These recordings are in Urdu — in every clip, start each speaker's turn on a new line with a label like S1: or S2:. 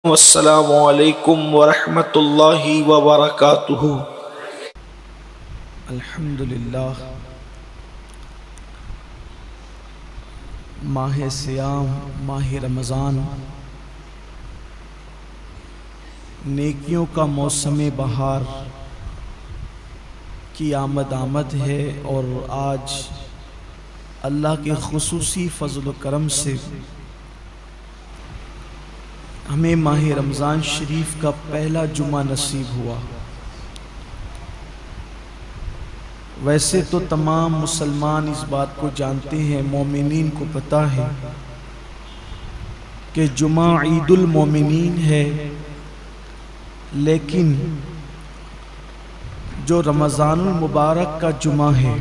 S1: والسلام علیکم ورحمۃ اللہ وبرکاتہ۔
S2: الحمدللہ، ماہ صیام، ماہ رمضان، نیکیوں کا موسم بہار کی آمد ہے، اور آج اللہ کے خصوصی فضل و کرم سے ہمیں ماہ رمضان شریف کا پہلا جمعہ نصیب ہوا۔ ویسے تو تمام مسلمان اس بات کو جانتے ہیں، مومنین کو پتہ ہے کہ جمعہ عید المومنین ہے، لیکن جو رمضان المبارک کا جمعہ ہے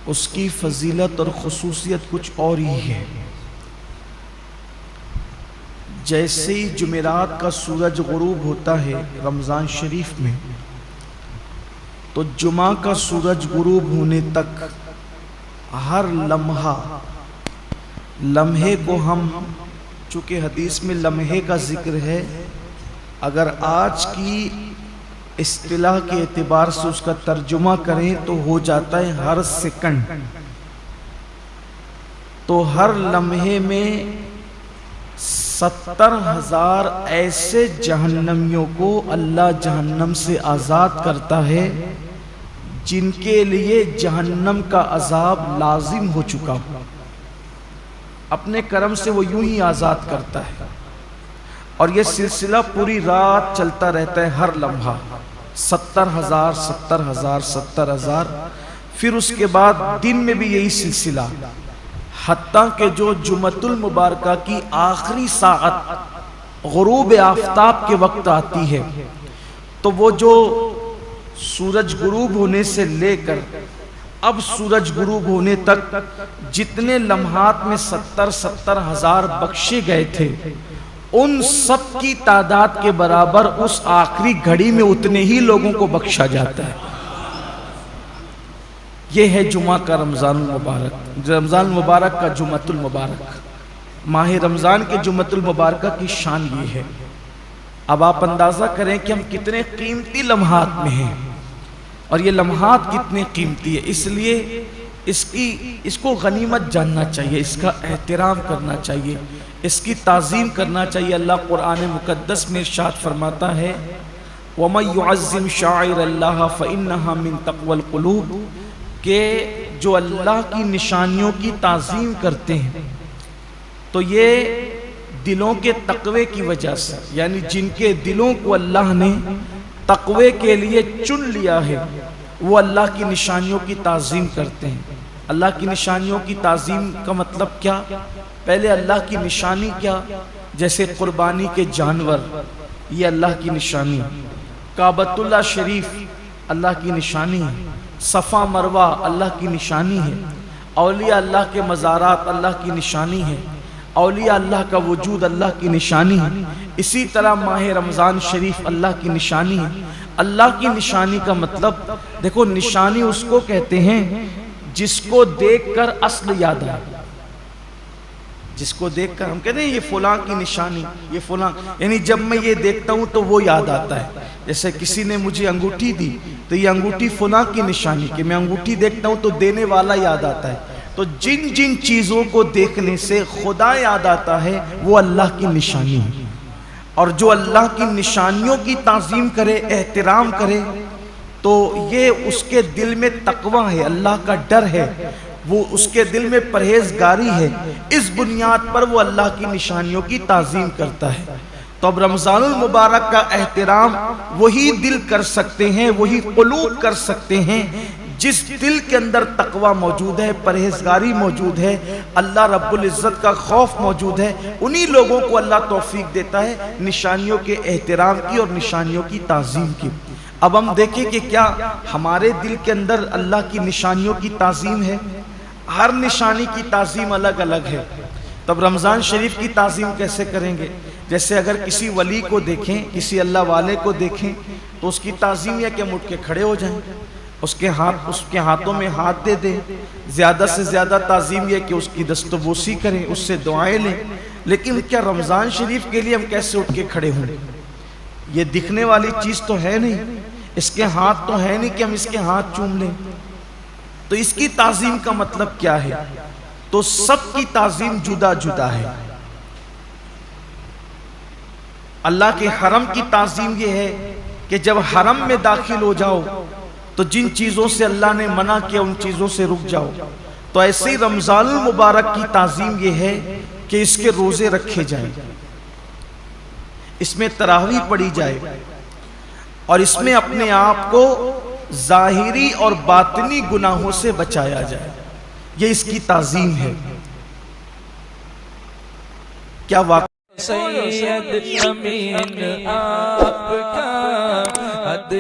S2: اس کی فضیلت اور خصوصیت کچھ اور ہی ہے۔ جیسے ہی جمعرات کا سورج غروب ہوتا ہے رمضان شریف میں، تو جمعہ کا سورج غروب ہونے تک ہر لمحے کو ہم، چونکہ حدیث میں لمحے کا ذکر ہے، اگر آج کی اصطلاح کے اعتبار سے اس کا ترجمہ کریں تو ہو جاتا ہے ہر سیکنڈ۔ تو ہر لمحے میں 70,000 ایسے جہنمیوں کو اللہ جہنم سے آزاد کرتا ہے جن کے لیے جہنم کا عذاب لازم ہو چکا ہو، اپنے کرم سے وہ یوں ہی آزاد کرتا ہے، اور یہ سلسلہ پوری رات چلتا رہتا ہے، ہر لمحہ 70,000، پھر اس کے بعد دن میں بھی یہی سلسلہ، حتیٰ کہ جو جمعۃ المبارکہ کی آخری ساعت غروب آفتاب کے وقت آتی ہے، تو وہ جو سورج غروب ہونے سے لے کر اب سورج غروب ہونے تک جتنے لمحات میں 70,000 بخشے گئے تھے، ان سب کی تعداد کے برابر اس آخری گھڑی میں اتنے ہی لوگوں کو بخشا جاتا ہے۔ یہ ہے جمعہ کا رمضان المبارک، رمضان المبارک کا جمعۃ المبارک، ماہ رمضان کے جمعۃ المبارکہ کی شان یہ ہے۔ اب آپ اندازہ کریں کہ ہم کتنے قیمتی لمحات میں ہیں، اور یہ لمحات کتنے قیمتی ہے، اس لیے اس کو غنیمت جاننا چاہیے، اس کا احترام کرنا چاہیے، اس کی تعظیم کرنا چاہیے۔ اللہ قرآن مقدس میں ارشاد فرماتا ہے وَمَن يُعَظِّمْ شَعَائِرَ اللَّهِ فَإِنَّهَا مِن تَقْوَى الْقُلُوبِ، کہ جو اللہ کی نشانیوں کی تعظیم کرتے ہیں تو یہ دلوں کے تقوی کی وجہ سے، یعنی جن کے دلوں کو اللہ نے تقوی کے لیے چن لیا ہے، وہ اللہ کی نشانیوں کی تعظیم کرتے ہیں۔ اللہ کی نشانیوں کی تعظیم کا مطلب کیا؟ پہلے اللہ کی نشانی کیا؟ جیسے قربانی کے جانور، یہ اللہ کی نشانی ہے۔ کعبۃ اللہ شریف اللہ کی نشانی ہے۔ صفا مروہ اللہ کی نشانی ہے۔ اولیاء اللہ کے مزارات اللہ کی نشانی ہے۔ اولیاء اللہ کا وجود اللہ کی نشانی ہے۔ اسی طرح ماہ رمضان شریف اللہ کی نشانی ہے۔ اللہ کی نشانی کا مطلب دیکھو، نشانی اس کو کہتے ہیں جس کو دیکھ کر اصل یاد آئے، جس کو دیکھ کر ہم کہتے ہیں یہ فلاں کی نشانی، یہ فلاں، یعنی جب میں یہ دیکھتا ہوں تو وہ یاد آتا ہے۔ جیسے کسی نے مجھے انگوٹھی دی تو یہ انگوٹھی فلاں کی نشانی، کہ میں انگوٹھی دیکھتا ہوں تو دینے والا یاد آتا ہے۔ تو جن جن چیزوں کو دیکھنے سے خدا یاد آتا ہے وہ اللہ کی نشانی ہے، اور جو اللہ کی نشانیوں کی تعظیم کرے، احترام کرے، تو یہ اس کے دل میں تقوی ہے، اللہ کا ڈر ہے، وہ اس کے دل میں پرہیزگاری ہے، اس بنیاد پر وہ اللہ کی نشانیوں کی تعظیم کرتا ہے۔ تو اب رمضان المبارک کا احترام وہی دل کر سکتے ہیں، وہی قلوب کر سکتے ہیں جس دل کے اندر تقوی موجود ہے، پرہیزگاری موجود ہے، اللہ رب العزت کا خوف موجود ہے، انہی لوگوں کو اللہ توفیق دیتا ہے نشانیوں کے احترام کی اور نشانیوں کی تعظیم کی۔ اب ہم دیکھیں کہ کیا ہمارے دل کے اندر اللہ کی نشانیوں کی تعظیم ہے؟ ہر نشانی کی تعظیم الگ الگ ہے۔ تب رمضان شریف کی تعظیم کیسے کریں گے؟ جیسے اگر کسی ولی کو دیکھیں، کسی اللہ والے کو دیکھیں، تو اس کی تعظیم یہ کہ ہم اٹھ کے کھڑے ہو جائیں، اس کے ہاتھوں میں ہاتھ دے دیں، زیادہ سے زیادہ تعظیم یہ کہ اس کی دست و بوسی کریں، اس سے دعائیں لیں۔ لیکن کیا رمضان شریف کے لیے ہم کیسے اٹھ کے کھڑے ہوں؟ یہ دکھنے والی چیز تو ہے نہیں، اس کے ہاتھ تو ہے نہیں کہ ہم اس کے ہاتھ چوم لیں، تو اس کی تعظیم کا مطلب کیا ہے؟ تو سب کی تعظیم جدا جدا ہے۔ اللہ کے حرم کی تعظیم یہ ہے کہ جب حرم میں داخل ہو جاؤ تو جن چیزوں سے اللہ نے منع کیا ان چیزوں سے رک جاؤ۔ تو ایسے ہی رمضان المبارک کی تعظیم یہ ہے کہ اس کے روزے رکھے جائیں، اس میں تراویح پڑھی جائے، اور اس میں اپنے آپ کو ظاہری اور باطنی گناہوں سے بچایا جائے، یہ اس کی تعظیم ہے۔ کیا واقعہ
S3: سید امین آپ کا حد